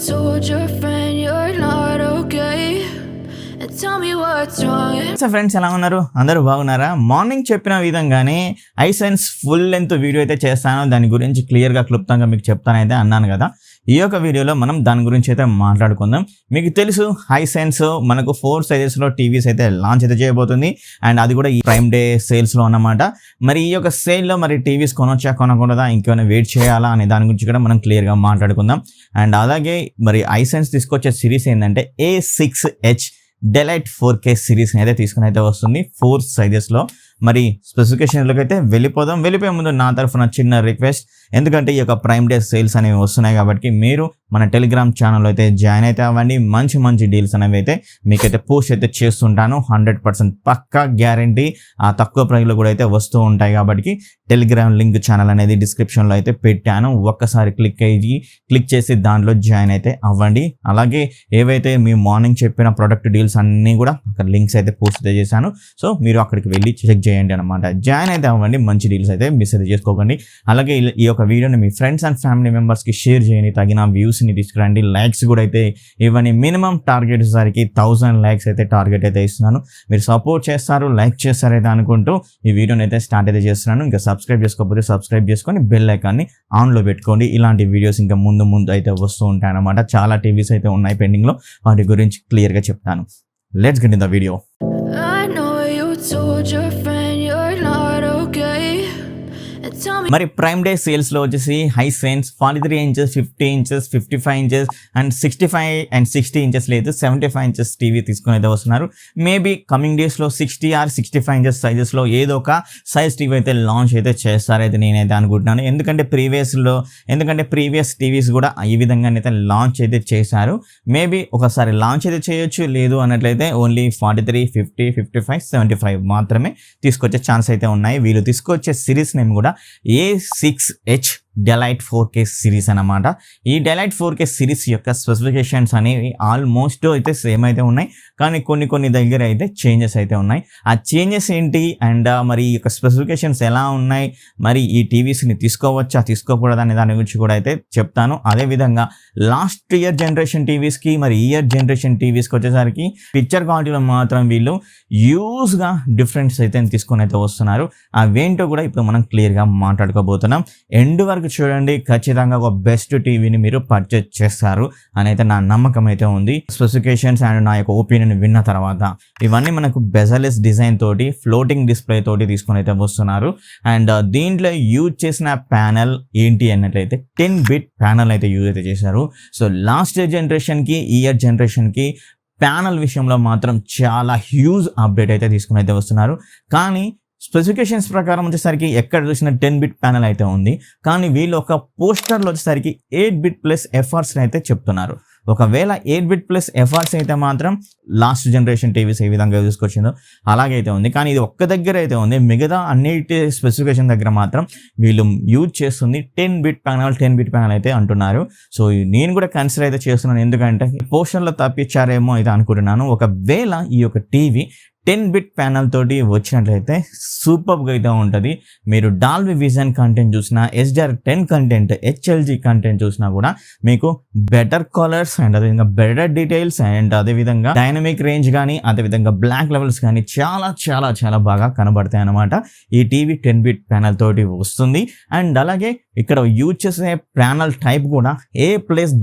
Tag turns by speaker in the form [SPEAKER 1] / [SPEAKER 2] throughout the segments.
[SPEAKER 1] told your friend you're not okay and tell me what's wrong.
[SPEAKER 2] So friends ఎలా ఉన్నారు? అందరూ బాగున్నారా? Morning చెప్పిన విధంగానే హైసెన్స్ ఫుల్ లెంత్ వీడియో అయితే చేస్తాను. దాని గురించి క్లియర్గా క్లుప్తంగా మీకు చెప్తానైతే అన్నాను కదా. ఈ యొక్క వీడియోలో మనం దాని గురించి అయితే మాట్లాడుకుందాం. మీకు తెలుసు హైసెన్స్ మనకు 4 సైజెస్లో టీవీస్ అయితే లాంచ్ అయితే చేయబోతుంది. అండ్ అది కూడా ఈ ప్రైమ్ డే సేల్స్లో అన్నమాట. మరి ఈ యొక్క సేల్లో మరి టీవీస్ కొనొచ్చా కొనకూడదా, ఇంకేమైనా వెయిట్ చేయాలా అనే దాని గురించి కూడా మనం క్లియర్గా మాట్లాడుకుందాం. అండ్ అలాగే మరి హైసెన్స్ తీసుకొచ్చే సిరీస్ ఏంటంటే A6H డెలైట్ 4K సిరీస్ని అయితే తీసుకుని అయితే వస్తుంది 4 సైజెస్లో. మరి స్పెసిఫికేషన్లోకి అయితే వెళ్ళిపోయే ముందు నా తరఫున చిన్న రిక్వెస్ట్, ఎందుకంటే ఈ యొక్క ప్రైమ్ డే సేల్స్ అనేవి వస్తున్నాయి కాబట్టి మీరు మన టెలిగ్రామ్ ఛానల్లో అయితే జాయిన్ అయితే అవ్వండి. మంచి డీల్స్ అనేవి అయితే మీకైతే పోస్ట్ అయితే చేస్తుంటాను. 100% పక్కా గ్యారంటీ ఆ తక్కువ ప్రైస్లో కూడా అయితే వస్తూ ఉంటాయి. కాబట్టి టెలిగ్రామ్ లింక్ ఛానల్ అనేది డిస్క్రిప్షన్లో అయితే పెట్టాను. ఒక్కసారి క్లిక్ చేసి దాంట్లో జాయిన్ అయితే అవ్వండి. అలాగే ఏవైతే మీ మార్నింగ్ చెప్పిన ప్రోడక్ట్ డీల్స్ అన్నీ కూడా అక్కడ లింక్స్ అయితే పోస్ట్ అయితే చేశాను. సో మీరు అక్కడికి వెళ్ళి చెక్ చేయండి అనమాట. జాయిన్ అయితే అవ్వండి. మంచి డీల్స్ అయితే మిస్ అయితే చేసుకోకండి. అలాగే ఈ యొక్క వీడియోని మీ ఫ్రెండ్స్ అండ్ ఫ్యామిలీ మెంబర్స్కి షేర్ చేయండి. తగిన వ్యూస్ని తీసుకురండి. లైక్స్ కూడా అయితే ఇవన్నీ మినిమం టార్గెట్ సరికి 1000 లైక్స్ అయితే టార్గెట్ అయితే ఇస్తున్నాను. మీరు సపోర్ట్ చేస్తారు, లైక్ చేస్తారైతే అనుకుంటూ ఈ వీడియోని అయితే స్టార్ట్ అయితే చేస్తున్నాను. ఇంకా సబ్స్క్రైబ్ చేసుకోకపోతే సబ్స్క్రైబ్ చేసుకొని బెల్ ఐకాన్ని ఆన్లో పెట్టుకోండి. ఇలాంటి వీడియోస్ ఇంకా ముందు అయితే వస్తూ ఉంటాయి అన్నమాట. చాలా టీవీస్ అయితే ఉన్నాయి పెండింగ్లో, వాటి గురించి క్లియర్గా చెప్తాను. Let's get in the video.
[SPEAKER 1] I know you told your friend you're not okay and tell me.
[SPEAKER 2] మరి ప్రైమ్ డే సేల్స్లో వచ్చేసి Hisense 43 inches, 50 inches, 55 inches and 65 and 60 inches లేదు 75 ఇంచెస్ టీవీ తీసుకుని అయితే వస్తున్నారు. మేబీ కమింగ్ డేస్లో 60 ఆర్ 65 ఇంచెస్ సైజెస్లో ఏదో ఒక సైజ్ టీవీ అయితే లాంచ్ అయితే చేస్తారైతే నేనైతే అనుకుంటున్నాను. ఎందుకంటే ప్రీవియస్ టీవీస్ కూడా ఈ విధంగానైతే లాంచ్ అయితే చేశారు. మేబీ ఒకసారి లాంచ్ అయితే చేయొచ్చు, లేదు అన్నట్లయితే ఓన్లీ 43, 50, 55, 75 మాత్రమే తీసుకొచ్చే ఛాన్స్ అయితే ఉన్నాయి. వీళ్ళు తీసుకొచ్చే సిరీస్ నేమ్ కూడా A6H డెలైట్ 4K సిరీస్ అన్నమాట. ఈ డెలైట్ 4K సిరీస్ యొక్క స్పెసిఫికేషన్స్ అనేవి ఆల్మోస్ట్ అయితే సేమ్ అయితే ఉన్నాయి, కానీ కొన్ని దగ్గర అయితే చేంజెస్ అయితే ఉన్నాయి. ఆ చేంజెస్ ఏంటి అండ్ మరి ఈ యొక్క స్పెసిఫికేషన్స్ ఎలా ఉన్నాయి, మరి ఈ టీవీస్ని తీసుకోవచ్చా తీసుకోకూడదు అనే దాని గురించి కూడా అయితే చెప్తాను. అదేవిధంగా లాస్ట్ ఇయర్ జనరేషన్ టీవీస్కి మరి ఈ ఇయర్ జనరేషన్ టీవీస్కి వచ్చేసరికి పిక్చర్ క్వాలిటీలో మాత్రం వీళ్ళు యూజ్గా డిఫరెన్స్ అయితే తీసుకొని అయితే వస్తున్నారు. అవేంటో కూడా ఇప్పుడు మనం క్లియర్గా మాట్లాడుకోబోతున్నాం. ఎండ్ వరకు చూడండి, ఖచ్చితంగా ఒక బెస్ట్ టీవీని మీరు పర్చేజ్ చేస్తారు అని అయితే నా నమ్మకం అయితే ఉంది. స్పెసిఫికేషన్స్ అండ్ నా యొక్క ఒపీనియన్ విన్న తర్వాత ఇవన్నీ మనకు బెజల్లెస్ డిజైన్ తోటి ఫ్లోటింగ్ డిస్ప్లే తోటి తీసుకొని అయితే వస్తున్నారు. అండ్ దీంట్లో యూజ్ చేసిన ప్యానల్ ఏంటి అన్నట్లయితే 10-bit ప్యానల్ అయితే యూజ్ అయితే చేశారు. సో లాస్ట్ ఇయర్ జనరేషన్కి ఈ ఇయర్ జనరేషన్కి ప్యానల్ విషయంలో మాత్రం చాలా హ్యూజ్ అప్డేట్ అయితే తీసుకుని అయితే వస్తున్నారు. కానీ స్పెసిఫికేషన్స్ ప్రకారం వచ్చేసరికి ఎక్కడ చూసిన 10-bit ప్యానల్ అయితే ఉంది, కానీ వీళ్ళు ఒక పోస్టర్లో వచ్చేసరికి 8-bit ప్లస్ ఎఫర్ట్స్ అయితే చెప్తున్నారు. ఒకవేళ 8-bit ప్లస్ ఎఫర్ట్స్ అయితే మాత్రం లాస్ట్ జనరేషన్ టీవీస్ ఏ విధంగా తీసుకొచ్చిందో అలాగైతే ఉంది. కానీ ఇది ఒక్క దగ్గర అయితే ఉంది, మిగతా అన్నిటి స్పెసిఫికేషన్ దగ్గర మాత్రం వీళ్ళు యూజ్ చేస్తుంది 10-bit ప్యానల్ అయితే అంటున్నారు. సో నేను కూడా కన్సిడర్ అయితే చేస్తున్నాను, ఎందుకంటే పోస్టర్లో తప్పించారేమో అయితే అనుకుంటున్నాను. ఒకవేళ ఈ యొక్క టీవీ 10-bit ప్యానల్ తోటి వచ్చినట్లయితే సూపర్గా అయితే ఉంటుంది. మీరు డాల్బీ విజన్ కంటెంట్ చూసినా, HDR10 కంటెంట్, HLG కంటెంట్ చూసినా కూడా మీకు బెటర్ కలర్స్ అండ్ అదేవిధంగా బెటర్ డీటెయిల్స్ అండ్ అదేవిధంగా డైనమిక్ రేంజ్ కానీ అదేవిధంగా బ్లాక్ లెవెల్స్ కానీ చాలా బాగా కనబడతాయి అన్నమాట. ఈ టీవీ 10-bit ప్యానల్ తోటి వస్తుంది. అండ్ అలాగే ఇక్కడ యూజ్ చేసే ప్యానల్ టైప్ కూడా A+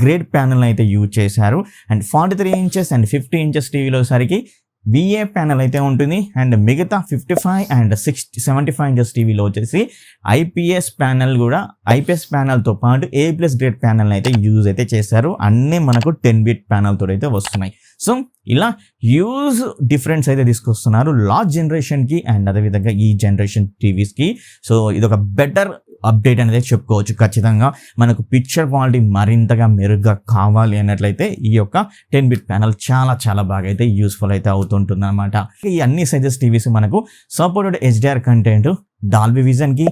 [SPEAKER 2] గ్రేడ్ ప్యానల్ అయితే యూజ్ చేశారు. అండ్ 43 ఇంచెస్ అండ్ 50 ఇంచెస్ టీవీలో సరికి VA ప్యానల్ అయితే ఉంటుంది. అండ్ మిగతా 55 అండ్ 75 ఇంచెస్ టీవీలో వచ్చేసి IPS ప్యానల్తో పాటు A+ గ్రేడ్ ప్యానల్ అయితే యూజ్ అయితే చేశారు. అన్నీ మనకు 10-bit ప్యానల్తో అయితే వస్తున్నాయి. సో ఇలా యూజ్ డిఫరెన్స్ అయితే తీసుకొస్తున్నారు లాస్ట్ జనరేషన్కి అండ్ అదేవిధంగా ఈ జనరేషన్ టీవీస్కి. సో ఇదొక బెటర్ అప్డేట్ అనేది చెప్పుకోవచ్చు. ఖచ్చితంగా మనకు పిక్చర్ క్వాలిటీ మరింతగా మెరుగ్గా కావాలి అన్నట్లయితే ఈ యొక్క 10-bit ప్యానల్ చాలా బాగా అయితే యూస్ఫుల్ అయితే అవుతుంటుంది అనమాట. ఈ అన్ని సైజెస్ టీవీస్ మనకు సపోర్టెడ్ HDR కంటెంట్ డాల్బీ విజన్కి,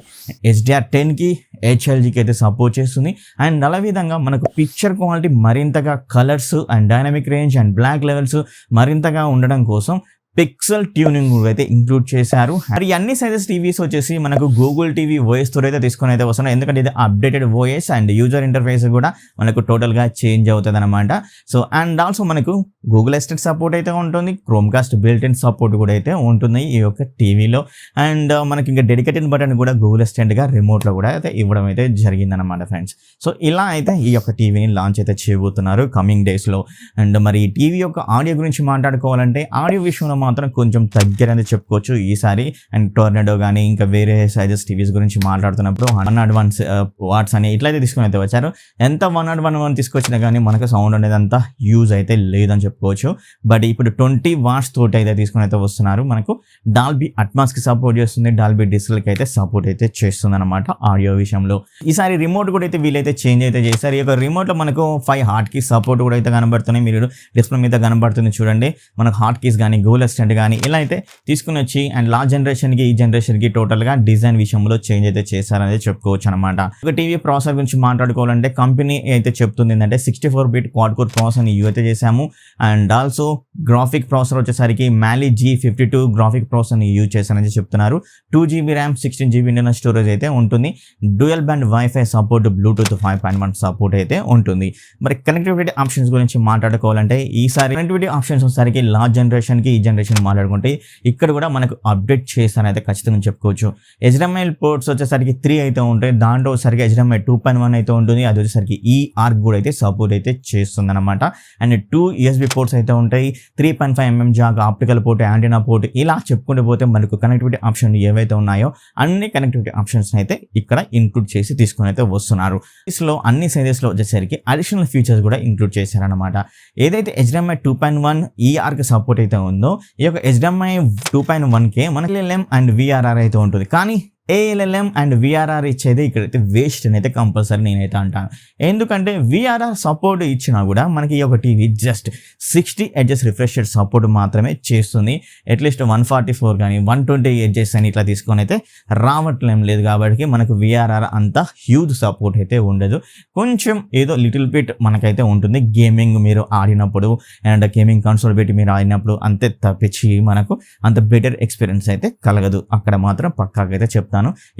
[SPEAKER 2] HDR10కి, HLGకి అయితే సపోర్ట్ చేస్తుంది. అండ్ అలా విధంగా మనకు పిక్చర్ క్వాలిటీ మరింతగా colours and dynamic range and black levels మరింతగా ఉండడం కోసం పిక్సెల్ ట్యూనింగ్ అయితే ఇంక్లూడ్ చేశారు. మరి అన్ని సైజెస్ టీవీస్ వచ్చేసి మనకు గూగుల్ టీవీ ఓఎస్ తో అయితే తీసుకొని అయితే వస్తున్నాయి. ఎందుకంటే ఇది updated OS and user interface కూడా మనకు టోటల్గా చేంజ్ అవుతుంది అనమాట. సో అండ్ ఆల్సో మనకు గూగుల్ అసిస్టెంట్ సపోర్ట్ అయితే ఉంటుంది, క్రోమ్కాస్ట్ బిల్ట్ ఇన్ సపోర్ట్ కూడా అయితే ఉంటుంది ఈ యొక్క టీవీలో. అండ్ మనకి ఇంకా డెడికేటెడ్ బటన్ కూడా గూగుల్ అసిస్టెంట్గా రిమోట్లో కూడా అయితే ఇవ్వడం అయితే జరిగిందనమాట ఫ్రెండ్స్. సో ఇలా అయితే ఈ యొక్క టీవీని లాంచ్ అయితే చేయబోతున్నారు కమింగ్ డేస్లో. అండ్ మరి ఈ టీవీ యొక్క ఆడియో గురించి మాట్లాడుకోవాలంటే ఆడియో విషయంలో మాత్రం కొంచెం తగ్గరని చెప్పుకోవచ్చు ఈసారి. అండ్ టోర్నడో కానీ ఇంకా వేరే సైజెస్ టీవీస్ గురించి మాట్లాడుతున్నప్పుడు 101 వాట్స్ అని ఇట్లయితే తీసుకుని అయితే వచ్చారు. ఎంత 101 తీసుకొచ్చినా కానీ మనకు సౌండ్ అనేది అంతా యూజ్ అయితే లేదని చెప్పుకోవచ్చు. బట్ ఇప్పుడు 20 వాట్స్ తోటి అయితే తీసుకుని అయితే వస్తున్నారు. మనకు డాల్బీ అట్మాస్కి సపోర్ట్ చేస్తుంది, డాల్బీ డిజిటల్కి అయితే సపోర్ట్ అయితే చేస్తుంది అనమాట ఆడియో విషయంలో. ఈసారి రిమోట్ కూడా అయితే వీలైతే చేంజ్ అయితే చేశారు. ఈ యొక్క రిమోట్లో మనకు 5 హార్ట్ కీస్ సపోర్ట్ కూడా అయితే కనబడుతున్నాయి. మీరు డిస్ప్లే మీద కనబడుతుంది చూడండి. మనకు హార్ట్ కీస్ కానీ గూగుల్ అసిస్టెంట్ కానీ ఇలా అయితే తీసుకుని వచ్చి అండ్ లాస్ట్ జనరేషన్కి ఈ జనరేషన్కి టోటల్గా డిజైన్ విషయంలో చేంజ్ అయితే చేశారనేది చెప్పుకోవచ్చు అనమాట. ఒక టీవీ ప్రాసెసర్ గురించి మాట్లాడుకోవాలంటే కంపెనీ అయితే చెప్తుంది ఏంటంటే 64-bit క్వాడ్ కోర్ ప్రాసెసర్ని యూజ్ అయితే చేశాము. అండ్ ఆల్సో గ్రాఫిక్ ప్రాసెసర్ వచ్చేసరికి మ్యాలీ G52 గ్రాఫిక్ ప్రాసెసర్ని యూజ్ చేశారని చెప్తున్నారు. 2GB RAM 16GB internal storage అయితే ఉంటుంది. Dual band wifi support, Bluetooth 5.1 support అయితే ఉంటుంది. మరి కనెక్టివిటీ ఆప్షన్స్ గురించి మాట్లాడుకోవాలంటే ఈసారి కనెక్టివిటీ ఆప్షన్స్ వచ్చేసరికి లాస్ట్ జనరేషన్కి ఈ జనరేషన్ మాట్లాడుకుంటే ఇక్కడ కూడా మనకు అప్డేట్ చేస్తారని అయితే ఖచ్చితంగా చెప్పుకోవచ్చు. HDMI పోర్ట్స్ వచ్చేసరికి 3 అయితే ఉంటాయి. దాంట్లో వచ్చేసరికి HDMI 2.1 అయితే ఉంటుంది. అది వచ్చేసరికి ఈ ఆర్క్ కూడా అయితే సపోర్ట్ అయితే చేస్తుంది అనమాట. అండ్ 2 USB పోర్ట్స్ అయితే ఉంటాయి. 3.5mm Jack, optical port, antenna port ఇలా చెప్పుకుంటూ పోతే మనకు కనెక్టివిటీ ఆప్షన్ ఏవైతే ఉన్నాయో అన్ని కనెక్టివిటీ ఆప్షన్స్ అయితే ఇక్కడ ఇంక్లూడ్ చేసి తీసుకొని అయితే వస్తున్నారు. లో అన్ని సైజెస్లో వచ్చేసరికి అడిషనల్ ఫీచర్స్ కూడా ఇంక్లూడ్ చేశారనమాట. ఏదైతే HDMI 2.1 ఈ ఆర్క్ సపోర్ట్ అయితే ఉందో ఈ యొక్క HDMI 2.1కే మనకి LLM అండ్ VRR అయితే ఉంటుంది. కానీ ALLM అండ్ VRR ఇచ్చేది ఇక్కడైతే వేస్ట్ అని అయితే కంపల్సరీ నేనైతే అంటాను. ఎందుకంటే VRR సపోర్ట్ ఇచ్చినా కూడా మనకి ఈ ఒక TV just 60 Hz refresh rate support మాత్రమే చేస్తుంది. అట్లీస్ట్ 144 కానీ 120 Hz అని ఇట్లా తీసుకొని అయితే రావట్లేం లేదు. కాబట్టి మనకు VRR అంత హ్యూజ్ సపోర్ట్ అయితే ఉండదు. కొంచెం ఏదో లిటిల్ బిట్ మనకైతే ఉంటుంది గేమింగ్ మీరు ఆడినప్పుడు అండ్ గేమింగ్ కన్సోల్ పెట్టి మీరు ఆడినప్పుడు అంతే తప్పించి మనకు అంత బెటర్ ఎక్స్పీరియన్స్ అయితే కలగదు. అక్కడ మాత్రం పక్కాగా అయితే చెప్తాను.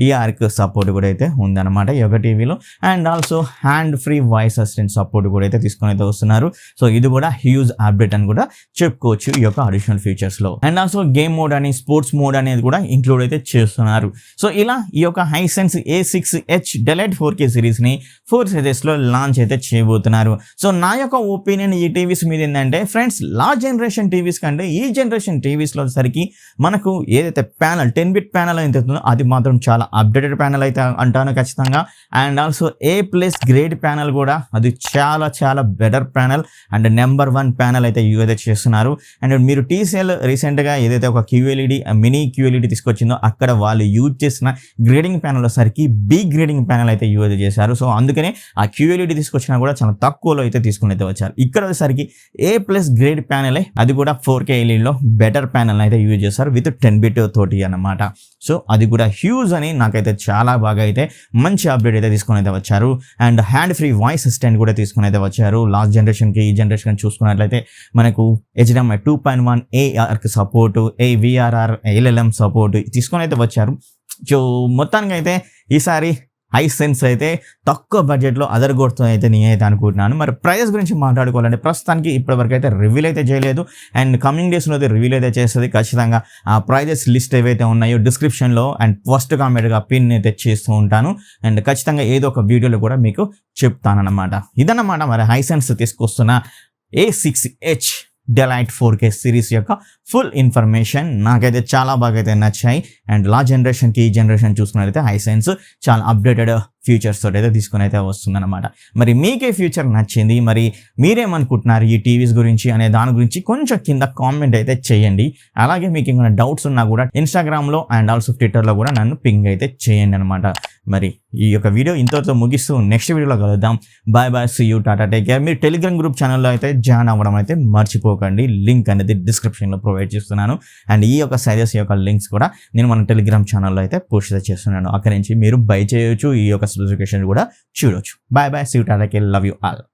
[SPEAKER 2] ఈ ఆర్క్ సపోర్ట్ కూడా అయితే ఉందన్నమాట ఈ యొక్క టీవీలో. And also hand free voice assistant support కూడా అయితే తీసుకొని అయితే వస్తున్నారు. సో ఇది కూడా హ్యూజ్ అప్డేట్ అని కూడా చెప్పుకోవచ్చు ఈ యొక్క అడిషనల్ ఫీచర్స్ లో. అండ్ ఆల్సో గేమ్ మోడ్ అని స్పోర్ట్స్ మోడ్ అనేది కూడా ఇంక్లూడ్ అయితే చేస్తున్నారు. సో ఇలా ఈ యొక్క Hisense A6H Delete 4K series ని 4 సైజెస్ లో లాంచ్ అయితే చేయబోతున్నారు. సో నా యొక్క ఒపీనియన్ ఈ టీవీస్ మీద ఏంటంటే ఫ్రెండ్స్, లాస్ట్ జనరేషన్ టీవీస్ కంటే ఈ జనరేషన్ టీవీస్ లో వచ్చేసరికి మనకు ఏదైతే ప్యానల్ 10-bit ప్యానల్ అయితే ఉందో అది మాత్రం చాలా అప్డేటెడ్ ప్యానల్ అయితే అంటాను ఖచ్చితంగా. And also A+ grade panel కూడా అది చాలా చాలా better panel and number 1 panel అయితే యూజ్ అయితే చేస్తున్నారు. అండ్ మీరు TCL రీసెంట్గా ఏదైతే ఒక QLED మినీ QLED తీసుకొచ్చిందో అక్కడ వాళ్ళు యూజ్ చేసిన గ్రేడింగ్ ప్యానల్ వచ్చేసరికి B గ్రేడింగ్ ప్యానల్ అయితే యూజ్ అయితే చేశారు. సో అందుకనే ఆ QLED తీసుకొచ్చినా కూడా చాలా తక్కువలో అయితే తీసుకుని అయితే వచ్చారు. ఇక్కడ వచ్చేసరికి A+ గ్రేడ్ ప్యానలే, అది కూడా 4K LED బెటర్ ప్యానల్ అయితే యూజ్ చేస్తారు విత్ 10-bit తోటి అన్నమాట. సో అది కూడా హ్యూజ్ అని నాకైతే చాలా బాగా అయితే మంచి అప్డేట్ అయితే తీసుకొని అయితే వచ్చారు. And hand free voice assistant కూడా తీసుకొని అయితే వచ్చారు. లాస్ట్ జనరేషన్కి ఈ జనరేషన్ చూసుకున్నట్లయితే మనకు HDMI 2.1 ARకి సపోర్టు, VRR LLM సపోర్టు తీసుకొని అయితే వచ్చారు. సో మొత్తానికి అయితే ఈసారి Hisense అయితే తక్కువ బడ్జెట్లో అదరగొడుతుంది అయితే నేనైతే అనుకుంటున్నాను. మరి ప్రైజెస్ గురించి మాట్లాడుకోవాలంటే ప్రస్తుతానికి ఇప్పటివరకు అయితే రివీల్ అయితే చేయలేదు. అండ్ కమింగ్ డేస్లో అయితే రివీల్ అయితే చేస్తుంది ఖచ్చితంగా. ఆ ప్రైజెస్ లిస్ట్ ఏవైతే ఉన్నాయో డిస్క్రిప్షన్లో అండ్ ఫస్ట్ కామెంట్గా పిన్ అయితే చేస్తూ ఉంటాను. అండ్ ఖచ్చితంగా ఏదో ఒక వీడియోలో కూడా మీకు చెప్తానన్నమాట. ఇదన్నమాట మరి Hisense తీసుకొస్తున్న A6H Delete 4K సిరీస్ యొక్క ఫుల్ ఇన్ఫర్మేషన్. నాకైతే చాలా బాగా అయితే నచ్చాయి. అండ్ లాస్ట్ జనరేషన్కి ఈ జనరేషన్ చూసుకున్నట్లయితే Hisense చాలా అప్డేటెడ్ ఫ్యూచర్స్ తోటి అయితే తీసుకుని అయితే వస్తుందన్నమాట. మరి మీకే ఫ్యూచర్ నచ్చింది, మరి మీరేమనుకుంటున్నారు ఈ టీవీస్ గురించి అనే దాని గురించి కొంచెం కింద కామెంట్ అయితే చేయండి. అలాగే మీకు ఏమైనా డౌట్స్ ఉన్నా కూడా ఇన్స్టాగ్రామ్లో అండ్ ఆల్సో ట్విట్టర్లో కూడా నన్ను పింగ్ అయితే చేయండి అనమాట. మరి ఈ యొక్క వీడియో ఇంతతో ముగిస్తూ నెక్స్ట్ వీడియోలో కలుద్దాం. Bye bye, see you, tata, take care. మీరు టెలిగ్రామ్ గ్రూప్ ఛానల్లో అయితే జాయిన్ అవ్వడం అయితే మర్చిపోకండి. లింక్ అనేది డిస్క్రిప్షన్లో ప్రొవైడ్ చేస్తున్నాను. అండ్ ఈ యొక్క సైజెస్ యొక్క లింక్స్ కూడా నేను మన టెలిగ్రామ్ ఛానల్లో అయితే పోస్ట్ చేస్తున్నాను. అక్కడి నుంచి మీరు బై చేయొచ్చు, ఈ యొక్క స్పెసిఫికేషన్ కూడా చూడొచ్చు. Bye bye, see you, tata, take care, love you all.